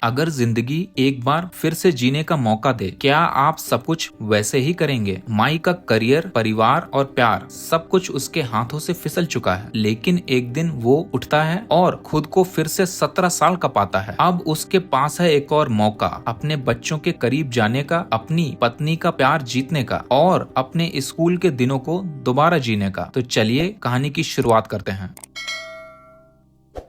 अगर जिंदगी एक बार फिर से जीने का मौका दे, क्या आप सब कुछ वैसे ही करेंगे? माइक का करियर, परिवार और प्यार सब कुछ उसके हाथों से फिसल चुका है, लेकिन एक दिन वो उठता है और खुद को फिर से 17 साल का पाता है। अब उसके पास है एक और मौका, अपने बच्चों के करीब जाने का, अपनी पत्नी का प्यार जीतने का और अपने स्कूल के दिनों को दोबारा जीने का। तो चलिए कहानी की शुरुआत करते हैं।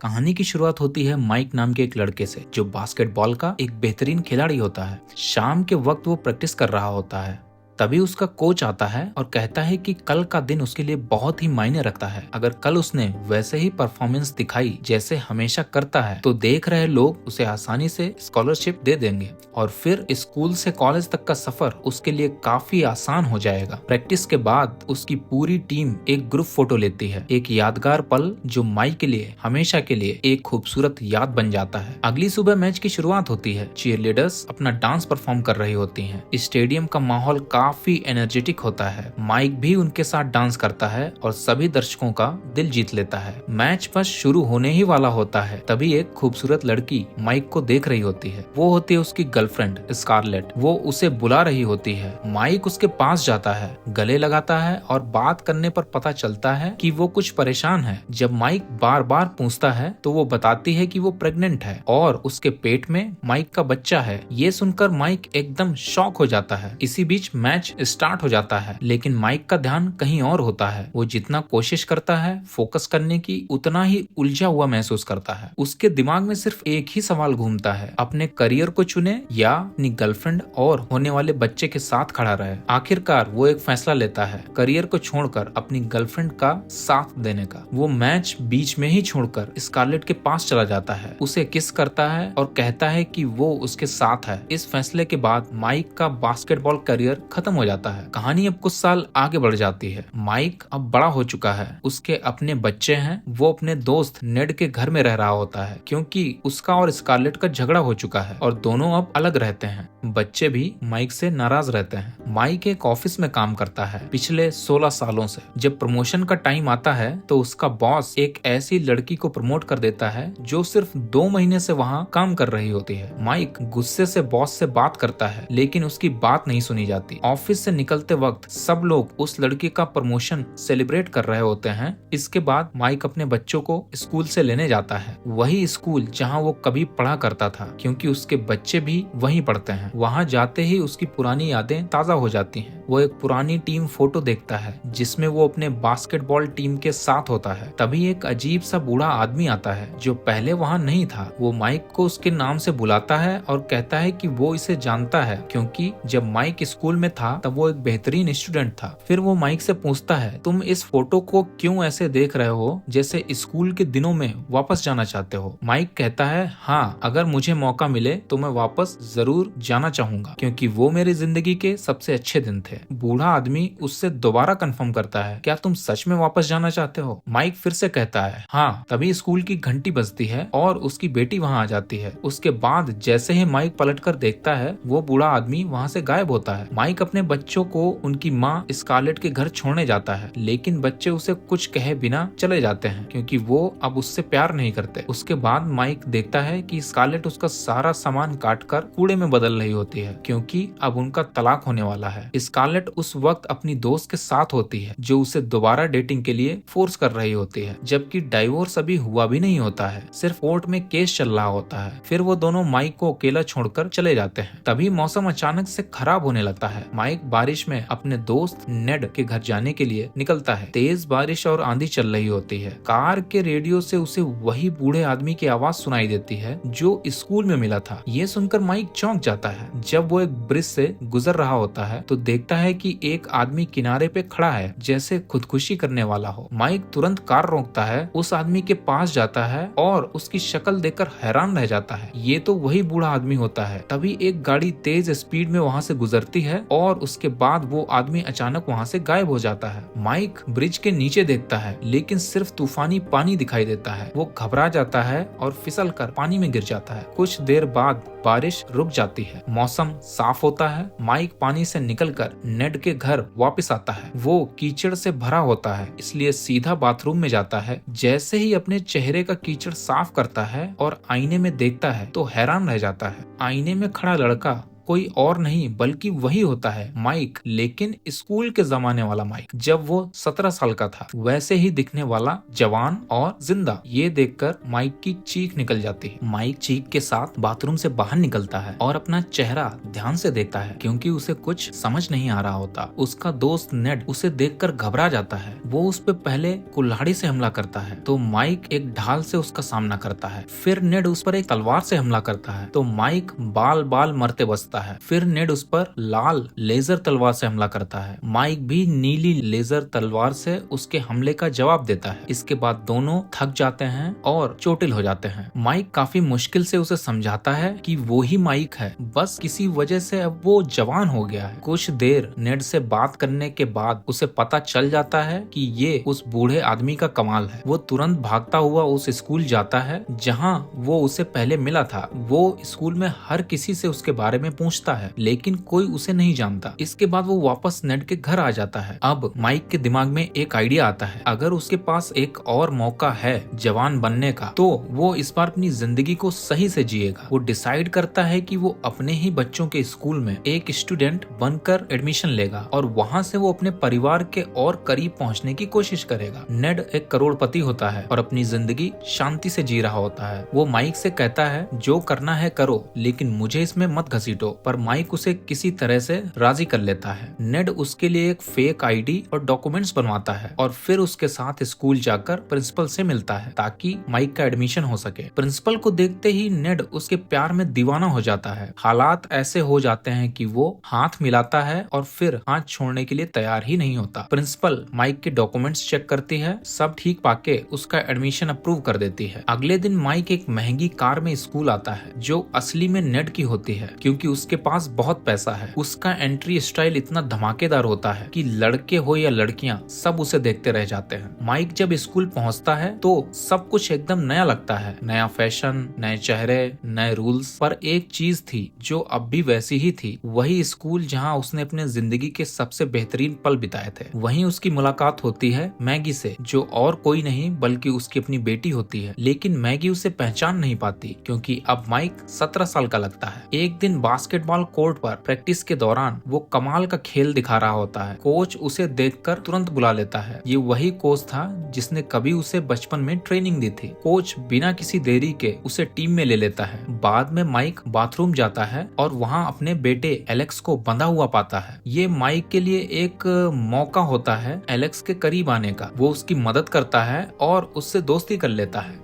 कहानी की शुरुआत होती है माइक नाम के एक लड़के से, जो बास्केटबॉल का एक बेहतरीन खिलाड़ी होता है। शाम के वक्त वो प्रैक्टिस कर रहा होता है। तभी उसका कोच आता है और कहता है कि कल का दिन उसके लिए बहुत ही मायने रखता है। अगर कल उसने वैसे ही परफॉर्मेंस दिखाई जैसे हमेशा करता है, तो देख रहे लोग उसे आसानी से स्कॉलरशिप दे देंगे और फिर स्कूल से कॉलेज तक का सफर उसके लिए काफी आसान हो जाएगा। प्रैक्टिस के बाद उसकी पूरी टीम एक ग्रुप फोटो लेती है, एक यादगार पल जो माइक के लिए हमेशा के लिए एक खूबसूरत याद बन जाता है। अगली सुबह मैच की शुरुआत होती है। चीयरलीडर्स अपना डांस परफॉर्म कर रही होती हैं। स्टेडियम का माहौल काफी एनर्जेटिक होता है। माइक भी उनके साथ डांस करता है और सभी दर्शकों का दिल जीत लेता है। मैच बस शुरू होने ही वाला होता है, तभी एक खूबसूरत लड़की माइक को देख रही होती है। वो होती है उसकी गर्लफ्रेंड स्कारलेट। वो उसे बुला रही होती है। माइक उसके पास जाता है, गले लगाता है और बात करने पर पता चलता है कि वो कुछ परेशान है। जब माइक बार बार पूछता है तो वो बताती है कि वो प्रेग्नेंट है और उसके पेट में माइक का बच्चा है। ये सुनकर माइक एकदम शॉक हो जाता है। इसी बीच मैच स्टार्ट हो जाता है, लेकिन माइक का ध्यान कहीं और होता है। वो जितना कोशिश करता है फोकस करने की, उतना ही उलझा हुआ महसूस करता है। उसके दिमाग में सिर्फ एक ही सवाल घूमता है, अपने करियर को चुने या अपनी गर्लफ्रेंड और होने वाले बच्चे के साथ खड़ा रहे। आखिरकार वो एक फैसला लेता है, करियर को छोड़कर अपनी गर्लफ्रेंड का साथ देने का। वो मैच बीच में ही छोड़कर स्कारलेट के पास चला जाता है, उसे किस करता है और कहता है कि वो उसके साथ है। इस फैसले के बाद माइक का बास्केटबॉल करियर खत्म हो जाता है। कहानी अब कुछ साल आगे बढ़ जाती है। माइक अब बड़ा हो चुका है, उसके अपने बच्चे हैं। वो अपने दोस्त नेड के घर में रह रहा होता है, क्योंकि उसका और स्कारलेट का झगड़ा हो चुका है और दोनों अब अलग रहते हैं। बच्चे भी माइक से नाराज रहते हैं। माइक एक ऑफिस में काम करता है पिछले 16 सालों से। जब प्रमोशन का टाइम आता है तो उसका बॉस एक ऐसी लड़की को प्रमोट कर देता है जो सिर्फ 2 महीने से वहाँ काम कर रही होती है। माइक गुस्से से बॉस से बात करता है, लेकिन उसकी बात नहीं सुनी जाती। ऑफिस से निकलते वक्त सब लोग उस लड़की का प्रमोशन सेलिब्रेट कर रहे होते हैं। इसके बाद माइक अपने बच्चों को स्कूल से लेने जाता है, वही स्कूल जहां वो कभी पढ़ा करता था, क्योंकि उसके बच्चे भी वहीं पढ़ते हैं। वहां जाते ही उसकी पुरानी यादें ताजा हो जाती हैं। वो एक पुरानी टीम फोटो देखता है जिसमें वो अपने बास्केटबॉल टीम के साथ होता है। तभी एक अजीब सा बूढ़ा आदमी आता है जो पहले वहां नहीं था। वो माइक को उसके नाम से बुलाता है और कहता है कि वो इसे जानता है, क्योंकि जब माइक स्कूल में था तब वो एक बेहतरीन स्टूडेंट था। फिर वो माइक से पूछता है, तुम इस फोटो को क्यों ऐसे देख रहे हो जैसे स्कूल के दिनों में वापस जाना चाहते हो? माइक कहता है, हाँ, अगर मुझे मौका मिले तो मैं वापस जरूर जाना चाहूंगा, क्योंकि वो मेरी जिंदगी के सबसे अच्छे दिन थे। बूढ़ा आदमी उससे दोबारा कंफर्म करता है, क्या तुम सच में वापस जाना चाहते हो? माइक फिर से कहता है, हाँ। तभी स्कूल की घंटी बजती है और उसकी बेटी वहाँ आ जाती है। उसके बाद जैसे ही माइक पलटकर देखता है, वो बूढ़ा आदमी वहाँ से गायब होता है। माइक अपने बच्चों को उनकी माँ स्कारलेट के घर छोड़ने जाता है, लेकिन बच्चे उसे कुछ कहे बिना चले जाते हैं, क्योंकि वो अब उससे प्यार नहीं करते। उसके बाद माइक देखता है कि स्कारलेट उसका सारा सामान काटकर कूड़े में बदल रही होती है, क्योंकि अब उनका तलाक होने वाला है। स्कारलेट उस वक्त अपनी दोस्त के साथ होती है जो उसे दोबारा डेटिंग के लिए फोर्स कर रही होती है, जबकि डाइवोर्स अभी हुआ भी नहीं होता है, सिर्फ कोर्ट में केस चल रहा होता है। फिर वो दोनों माइक को अकेला छोड़कर चले जाते हैं। तभी मौसम अचानक से खराब होने लगता है। माइक बारिश में अपने दोस्त नेड के घर जाने के लिए निकलता है। तेज बारिश और आंधी चल रही होती है। कार के रेडियो से उसे वही बूढ़े आदमी की आवाज सुनाई देती है जो स्कूल में मिला था। ये सुनकर माइक चौंक जाता है। जब वो एक ब्रिज से गुजर रहा होता है तो देखता है कि एक आदमी किनारे पे खड़ा है, जैसे खुदकुशी करने वाला हो। माइक तुरंत कार रोकता है, उस आदमी के पास जाता है और उसकी शक्ल देखकर हैरान रह जाता है। ये तो वही बूढ़ा आदमी होता है। तभी एक गाड़ी तेज स्पीड में वहाँ से गुजरती है और और उसके बाद वो आदमी अचानक वहाँ से गायब हो जाता है। माइक ब्रिज के नीचे देखता है लेकिन सिर्फ तूफानी पानी दिखाई देता है। वो घबरा जाता है और फिसल कर पानी में गिर जाता है। कुछ देर बाद बारिश रुक जाती है, मौसम साफ होता है। माइक पानी से निकलकर नेड के घर वापस आता है। वो कीचड़ से भरा होता है इसलिए सीधा बाथरूम में जाता है। जैसे ही अपने चेहरे का कीचड़ साफ करता है और आईने में देखता है तो हैरान रह जाता है। आईने में खड़ा लड़का कोई और नहीं बल्कि वही होता है, माइक, लेकिन स्कूल के जमाने वाला माइक, जब वो 17 साल का था। वैसे ही दिखने वाला, जवान और जिंदा। ये देखकर माइक की चीख निकल जाती है। माइक चीख के साथ बाथरूम से बाहर निकलता है और अपना चेहरा ध्यान से देखता है क्योंकि उसे कुछ समझ नहीं आ रहा होता। उसका दोस्त नेड उसे देखकर घबरा जाता है। वो उस पे पहले कुल्हाड़ी से हमला करता है तो माइक एक ढाल से उसका सामना करता है। फिर नेड उस पर एक तलवार से हमला करता है तो माइक बाल बाल मरते बचता है। फिर नेड उस पर लाल लेजर तलवार से हमला करता है। माइक भी नीली लेजर तलवार से उसके हमले का जवाब देता है। इसके बाद दोनों थक जाते हैं और चोटिल हो जाते हैं। माइक काफी मुश्किल से उसे समझाता है कि वो ही माइक है, बस किसी वजह से अब वो जवान हो गया है। कुछ देर नेड से बात करने के बाद उसे पता चल जाता है कि ये उस बूढ़े आदमी का कमाल है। वो तुरंत भागता हुआ उस स्कूल जाता है जहाँ वो उसे पहले मिला था। वो स्कूल में हर किसी से उसके बारे में पूछता है लेकिन कोई उसे नहीं जानता। इसके बाद वो वापस नेड के घर आ जाता है। अब माइक के दिमाग में एक आइडिया आता है, अगर उसके पास एक और मौका है जवान बनने का तो वो इस बार अपनी जिंदगी को सही से जिएगा। वो डिसाइड करता है कि वो अपने ही बच्चों के स्कूल में एक स्टूडेंट बनकर एडमिशन लेगा और वहाँ से वो अपने परिवार के और करीब पहुँचने की कोशिश करेगा। नेड एक करोड़पति होता है और अपनी जिंदगी शांति से जी रहा होता है। वो माइक से कहता है जो करना है करो लेकिन मुझे इसमें मत घसीटो, पर माइक उसे किसी तरह से राजी कर लेता है। नेड उसके लिए एक फेक आईडी और डॉक्यूमेंट्स बनवाता है और फिर उसके साथ स्कूल जाकर प्रिंसिपल से मिलता है ताकि माइक का एडमिशन हो सके। प्रिंसिपल को देखते ही नेड उसके प्यार में दीवाना हो जाता है। हालात ऐसे हो जाते हैं कि वो हाथ मिलाता है और फिर हाथ छोड़ने के लिए तैयार ही नहीं होता। प्रिंसिपल माइक के डॉक्यूमेंट्स चेक करती है, सब ठीक पाके उसका एडमिशन अप्रूव कर देती है। अगले दिन माइक एक महंगी कार में स्कूल आता है जो असली में नेड की होती है क्योंकि उसके पास बहुत पैसा है। उसका एंट्री स्टाइल इतना धमाकेदार होता है कि लड़के हो या लड़कियां सब उसे देखते रह जाते हैं। माइक जब स्कूल पहुंचता है तो सब कुछ एकदम नया लगता है, नया फैशन, नए चेहरे, नए रूल्स। पर एक चीज थी जो अब भी वैसी ही थी, वही स्कूल जहां उसने अपने जिंदगी के सबसे बेहतरीन पल बिताए थे। वहीं उसकी मुलाकात होती है मैगी से, जो और कोई नहीं बल्कि उसकी अपनी बेटी होती है। लेकिन मैगी उसे पहचान नहीं पाती क्योंकि अब माइक 17 साल का लगता है। एक दिन बास्केटबॉल कोर्ट पर प्रैक्टिस के दौरान वो कमाल का खेल दिखा रहा होता है। कोच उसे देखकर तुरंत बुला लेता है। ये वही कोच था जिसने कभी उसे बचपन में ट्रेनिंग दी थी। कोच बिना किसी देरी के उसे टीम में ले लेता है। बाद में माइक बाथरूम जाता है और वहाँ अपने बेटे एलेक्स को बंधा हुआ पाता है। ये माइक के लिए एक मौका होता है एलेक्स के करीब आने का। वो उसकी मदद करता है और उससे दोस्ती कर लेता है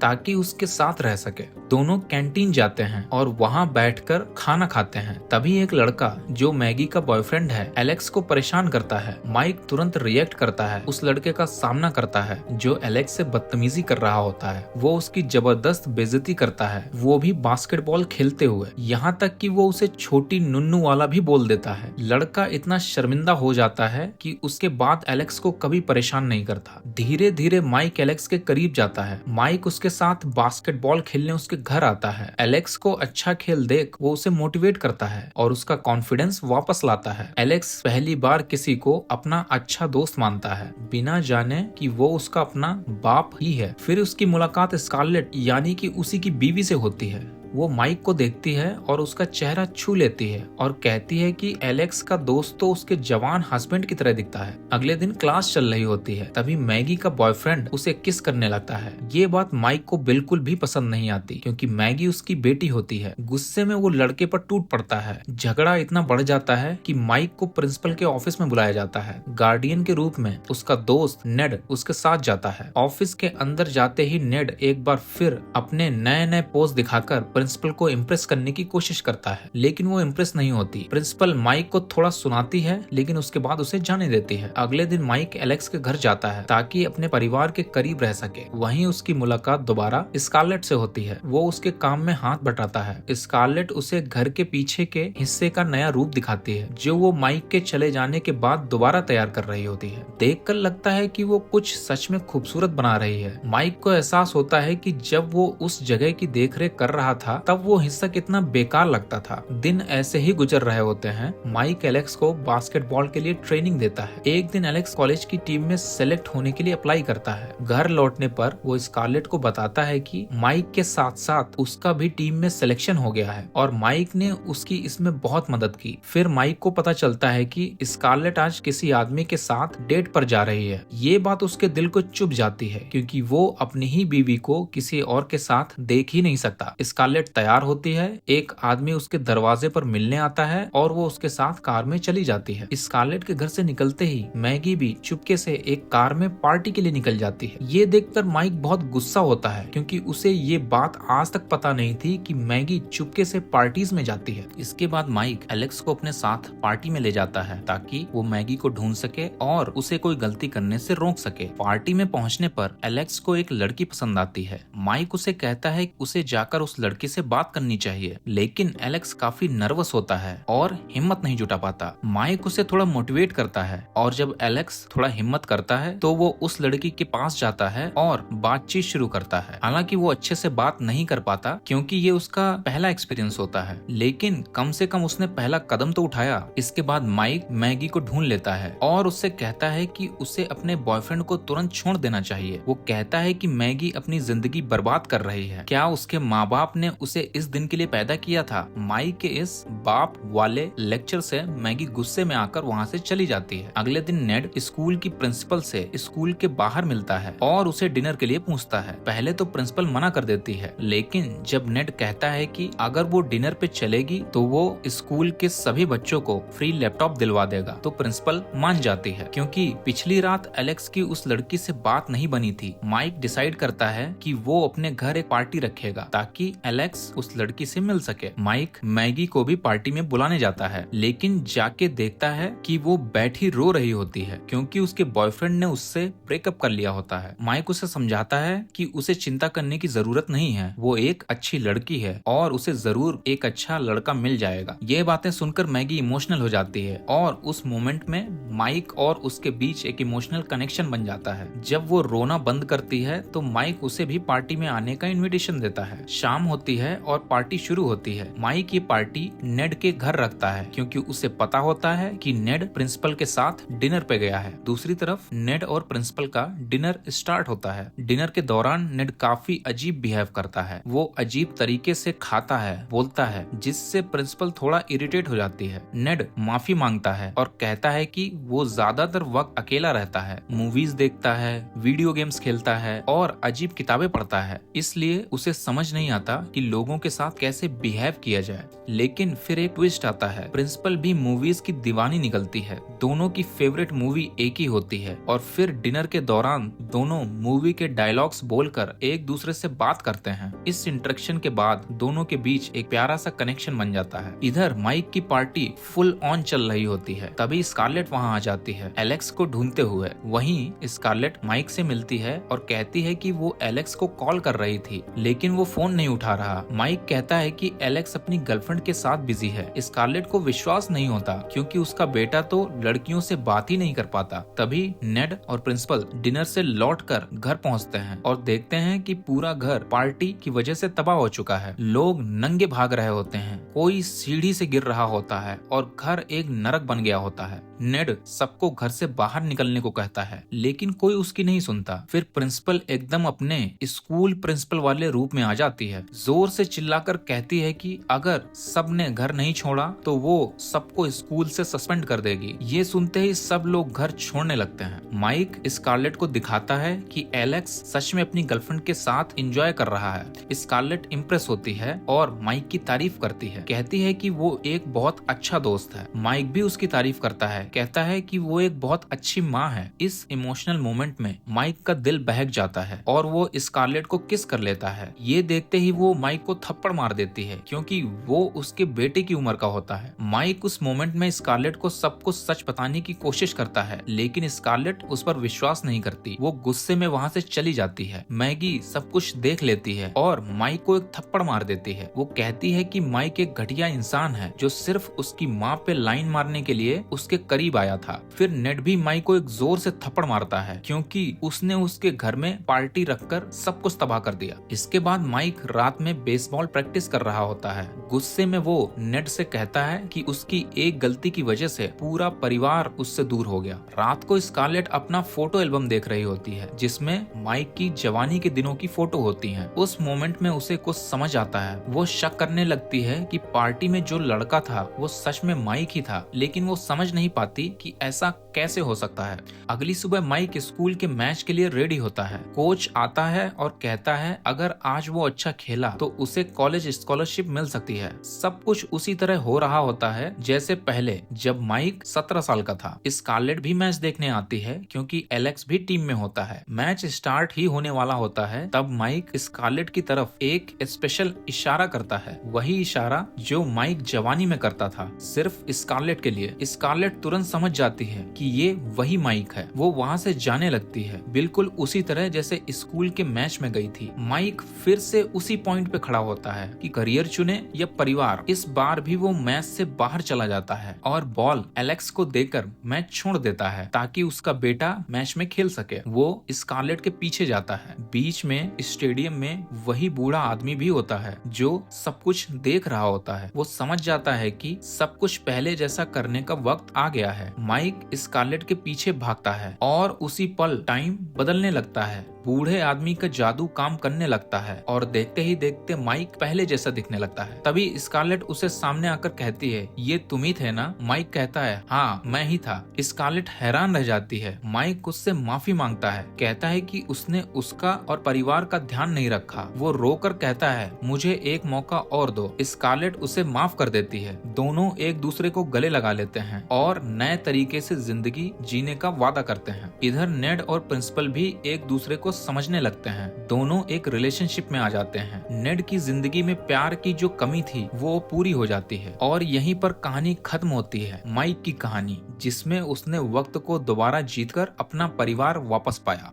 ताकि उसके साथ रह सके। दोनों कैंटीन जाते हैं और वहाँ बैठकर खाना खाते हैं। तभी एक लड़का जो मैगी का बॉयफ्रेंड है एलेक्स को परेशान करता है। माइक तुरंत रिएक्ट करता है, उस लड़के का सामना करता है जो एलेक्स से बदतमीजी कर रहा होता है। वो उसकी जबरदस्त बेइज्जती करता है, वो भी बास्केटबॉल खेलते हुए, यहाँ तक कि वो उसे छोटी नुन्नू वाला भी बोल देता है। लड़का इतना शर्मिंदा हो जाता है कि उसके बाद एलेक्स को कभी परेशान नहीं करता। धीरे धीरे माइक एलेक्स के करीब जाता है। माइक उसके साथ बास्केटबॉल खेलने उसके घर आता है। एलेक्स को अच्छा खेल देख वो उसे मोटिवेट करता है और उसका कॉन्फिडेंस वापस लाता है। एलेक्स पहली बार किसी को अपना अच्छा दोस्त मानता है बिना जाने कि वो उसका अपना बाप ही है। फिर उसकी मुलाकात स्कारलेट यानी कि उसी की बीवी से होती है। वो माइक को देखती है और उसका चेहरा छू लेती है और कहती है कि एलेक्स का दोस्त तो उसके जवान हस्बैंड की तरह दिखता है। अगले दिन क्लास चल रही होती है, तभी मैगी का बॉयफ्रेंड उसे किस करने लगता है। ये बात माइक को बिल्कुल भी पसंद नहीं आती क्योंकि मैगी उसकी बेटी होती है। गुस्से में वो लड़के पर टूट पड़ता है। झगड़ा इतना बढ़ जाता है कि माइक को प्रिंसिपल के ऑफिस में बुलाया जाता है। गार्डियन के रूप में उसका दोस्त नेड उसके साथ जाता है। ऑफिस के अंदर जाते ही नेड एक बार फिर अपने नए नए पोज दिखाकर प्रिंसिपल को इम्प्रेस करने की कोशिश करता है, लेकिन वो इम्प्रेस नहीं होती। प्रिंसिपल माइक को थोड़ा सुनाती है, लेकिन उसके बाद उसे जाने देती है। अगले दिन माइक एलेक्स के घर जाता है ताकि अपने परिवार के करीब रह सके। वहीं उसकी मुलाकात दोबारा स्कारलेट से होती है। वो उसके काम में हाथ बटाता है। स्कारलेट उसे घर के पीछे के हिस्से का नया रूप दिखाती है, जो वो माइक के चले जाने के बाद दोबारा तैयार कर रही होती है। देखकर लगता है कि वो कुछ सच में खूबसूरत बना रही है। माइक को एहसास होता है कि जब वो उस जगह की देखरेख कर रहा था तब वो हिस्सा कितना बेकार लगता था। दिन ऐसे ही गुजर रहे होते हैं। माइक एलेक्स को बास्केटबॉल के लिए ट्रेनिंग देता है। एक दिन एलेक्स कॉलेज की टीम में सेलेक्ट होने के लिए अप्लाई करता है। घर लौटने पर वो स्कारलेट को बताता है कि माइक के साथ साथ उसका भी टीम में सिलेक्शन हो गया है और माइक ने उसकी इसमें बहुत मदद की। फिर माइक को पता चलता है कि स्कारलेट आज किसी आदमी के साथ डेट पर जा रही है। ये बात उसके दिल को चुभ जाती है, क्योंकि वो अपनी ही बीवी को किसी और के साथ देख ही नहीं सकता। स्कारलेट तैयार होती है, एक आदमी उसके दरवाजे पर मिलने आता है और वो उसके साथ कार में चली जाती है। स्कारलेट के घर से निकलते ही मैगी भी चुपके से एक कार में पार्टी के लिए निकल जाती है। ये देखकर माइक बहुत गुस्सा होता है, क्योंकि उसे ये बात आज तक पता नहीं थी कि मैगी चुपके से पार्टीज में जाती है। इसके बाद माइक एलेक्स को अपने साथ पार्टी में ले जाता है ताकि वो मैगी को ढूंढ सके और उसे कोई गलती करने से रोक सके। पार्टी में पहुंचने पर एलेक्स को एक लड़की पसंद आती है। माइक उसे कहता है उसे जाकर उस लड़की से बात करनी चाहिए, लेकिन एलेक्स काफी नर्वस होता है और हिम्मत नहीं जुटा पाता। माइक उसे थोड़ा मोटिवेट करता है और जब एलेक्स थोड़ा हिम्मत करता है तो वो उस लड़की के पास जाता है और बातचीत शुरू करता है। हालांकि वो अच्छे से बात नहीं कर पाता, क्योंकि ये उसका पहला एक्सपीरियंस होता है, लेकिन कम से कम उसने पहला कदम तो उठाया। इसके बाद माइक मैगी को ढूंढ लेता है और उससे कहता है कि उसे अपने बॉयफ्रेंड को तुरंत छोड़ देना चाहिए। वो कहता है कि मैगी अपनी जिंदगी बर्बाद कर रही है। क्या उसके माँ बाप ने उसे इस दिन के लिए पैदा किया था? माइक के इस बाप वाले लेक्चर से मैगी गुस्से में आकर वहाँ से चली जाती है। अगले दिन नेड स्कूल की प्रिंसिपल से स्कूल के बाहर मिलता है और उसे डिनर के लिए पूछता है। पहले तो प्रिंसिपल मना कर देती है, लेकिन जब नेड कहता है कि अगर वो डिनर पे चलेगी तो वो स्कूल के सभी बच्चों को फ्री लैपटॉप दिलवा देगा, तो प्रिंसिपल मान जाती है। क्योंकि पिछली रात एलेक्स की उस लड़की से बात नहीं बनी थी, माइक डिसाइड करता है कि वो अपने घर एक पार्टी रखेगा ताकि एलेक्स उस लड़की से मिल सके। माइक मैगी को भी पार्टी में बुलाने जाता है, लेकिन जाके देखता है कि वो बैठी रो रही होती है, क्योंकि उसके बॉयफ्रेंड ने उससे ब्रेकअप कर लिया होता है। माइक उसे समझाता है कि उसे चिंता करने की जरूरत नहीं है, वो एक अच्छी लड़की है और उसे जरूर एक अच्छा लड़का मिल जाएगा। ये बातें सुनकर मैगी इमोशनल हो जाती है और उस मोमेंट में माइक और उसके बीच एक इमोशनल कनेक्शन बन जाता है। जब वो रोना बंद करती है तो माइक उसे भी पार्टी में आने का इनविटेशन देता है। शाम होती है और पार्टी शुरू होती है। माइक ये पार्टी नेड के घर रखता है, क्योंकि उसे पता होता है कि नेड प्रिंसिपल के साथ डिनर पे गया है। दूसरी तरफ नेड और प्रिंसिपल का डिनर स्टार्ट होता है। डिनर के दौरान नेड काफी अजीब बिहेव करता है। वो अजीब तरीके से खाता है, बोलता है, जिससे प्रिंसिपल थोड़ा इरिटेट हो जाती है। नेड माफी मांगता है और कहता है कि वो ज्यादातर वक्त अकेला रहता है, मूवीज देखता है, वीडियो गेम्स खेलता है और अजीब किताबें पढ़ता है, इसलिए उसे समझ नहीं आता कि लोगों के साथ कैसे बिहेव किया जाए। लेकिन फिर एक ट्विस्ट आता है। प्रिंसिपल भी मूवीज की दीवानी निकलती है। दोनों की फेवरेट मूवी एक ही होती है और फिर डिनर के दौरान दोनों मूवी के डायलॉग्स बोलकर एक दूसरे से बात करते हैं। इस इंटरेक्शन के बाद दोनों के बीच एक प्यारा सा कनेक्शन बन जाता है। इधर माइक की पार्टी फुल ऑन चल रही होती है, तभी स्कारलेट वहाँ आ जाती है एलेक्स को ढूंढते हुए। वहीं स्कारलेट माइक से मिलती है और कहती है कि वो एलेक्स को कॉल कर रही थी, लेकिन वो फोन नहीं उठा रहा। माइक कहता है कि एलेक्स अपनी गर्लफ्रेंड के साथ बिजी है। स्कारलेट को विश्वास नहीं होता, क्योंकि उसका बेटा तो लड़कियों से बात ही नहीं कर पाता। तभी नेड और प्रिंसिपल डिनर से लौटकर घर पहुंचते हैं और देखते हैं कि पूरा घर पार्टी की वजह से तबाह हो चुका है। लोग नंगे भाग रहे होते हैं, कोई सीढ़ी से गिर रहा होता है और घर एक नरक बन गया होता है। नेड सबको घर से बाहर निकलने को कहता है, लेकिन कोई उसकी नहीं सुनता। फिर प्रिंसिपल एकदम अपने स्कूल प्रिंसिपल वाले रूप में आ जाती है। जोर से चिल्लाकर कहती है कि अगर सबने घर नहीं छोड़ा तो वो सबको स्कूल से सस्पेंड कर देगी। ये सुनते ही सब लोग घर छोड़ने लगते हैं। माइक स्कारलेट को दिखाता है कि एलेक्स सच में अपनी गर्लफ्रेंड के साथ एंजॉय कर रहा है। स्कारलेट इम्प्रेस होती है और माइक की तारीफ करती है, कहती है कि वो एक बहुत अच्छा दोस्त है। माइक भी उसकी तारीफ करता है, कहता है कि वो एक बहुत अच्छी माँ है। इस इमोशनल मोमेंट में माइक का दिल बहक जाता है और वो स्कारलेट को किस कर लेता है। ये देखते ही वो माइक माइक को थप्पड़ मार देती है क्योंकि वो उसके बेटे की उम्र का होता है। माइक उस मोमेंट में स्कारलेट को सब कुछ सच बताने की कोशिश करता है, लेकिन स्कारलेट उस पर विश्वास नहीं करती। वो गुस्से में वहाँ से चली जाती है। मैगी सब कुछ देख लेती है और माइक को एक थप्पड़ मार देती है। वो कहती है कि माइक एक घटिया इंसान है जो सिर्फ उसकी माँ पे लाइन मारने के लिए उसके करीब आया था। फिर नेड भी माइक को एक जोर से थप्पड़ मारता है क्योंकि उसने उसके घर में पार्टी रखकर सब कुछ तबाह कर दिया। इसके बाद माइक रात में बेसबॉल प्रैक्टिस कर रहा होता है। गुस्से में वो नेड से कहता है कि उसकी एक गलती की वजह से पूरा परिवार उससे दूर हो गया। रात को स्कारलेट अपना फोटो एल्बम देख रही होती है जिसमें माइक की जवानी के दिनों की फोटो होती है। उस मोमेंट में उसे कुछ समझ आता है। वो शक करने लगती है कि पार्टी में जो लड़का था वो सच में माइक ही था, लेकिन वो समझ नहीं पाती कि ऐसा कैसे हो सकता है। अगली सुबह माइक स्कूल के मैच के लिए रेडी होता है। कोच आता है और कहता है अगर आज वो अच्छा खेला तो उसे कॉलेज स्कॉलरशिप मिल सकती है। सब कुछ उसी तरह हो रहा होता है जैसे पहले जब माइक 17 साल का था। स्कारलेट भी मैच देखने आती है क्योंकि एलेक्स भी टीम में होता है। मैच स्टार्ट ही होने वाला होता है तब माइक स्कारलेट की तरफ एक स्पेशल इशारा करता है, वही इशारा जो माइक जवानी में करता था, सिर्फ स्कारलेट के लिए। स्कारलेट तुरंत समझ जाती है कि ये वही माइक है। वो वहाँ से जाने लगती है बिल्कुल उसी तरह जैसे स्कूल के मैच में गई थी। माइक फिर से उसी पॉइंट पे खड़ा होता है कि करियर चुने या परिवार। इस बार भी वो मैच से बाहर चला जाता है और बॉल एलेक्स को देकर मैच छोड़ देता है ताकि उसका बेटा मैच में खेल सके। वो स्कारलेट के पीछे जाता है। बीच में स्टेडियम में वही बूढ़ा आदमी भी होता है जो सब कुछ देख रहा होता है। वो समझ जाता है कि सब कुछ पहले जैसा करने का वक्त आ गया है। माइक स्कारलेट के पीछे भागता है और उसी पल टाइम बदलने लगता है। बूढ़े आदमी का जादू काम करने लगता है और देखते ही देखते माइक पहले जैसा दिखने लगता है। तभी स्कारलेट उसे सामने आकर कहती है ये तुम ही थे ना? माइक कहता है हाँ मैं ही था। स्कारलेट हैरान रह जाती है। माइक उससे माफी मांगता है, कहता है कि उसने उसका और परिवार का ध्यान नहीं रखा। वो रोकर कहता है मुझे एक मौका और दो। स्कारलेट उसे माफ कर देती है। दोनों एक दूसरे को गले लगा लेते हैं और नए तरीके से जिंदगी जीने का वादा करते हैं। इधर नेड और प्रिंसिपल भी एक दूसरे को समझने लगते हैं। दोनों एक रिलेशनशिप में आ जाते हैं। नेड की जिंदगी में प्यार की जो कमी थी वो पूरी हो जाती है और यहीं पर कहानी खत्म होती है। माइक की कहानी जिसमें उसने वक्त को दोबारा जीतकर अपना परिवार वापस पाया।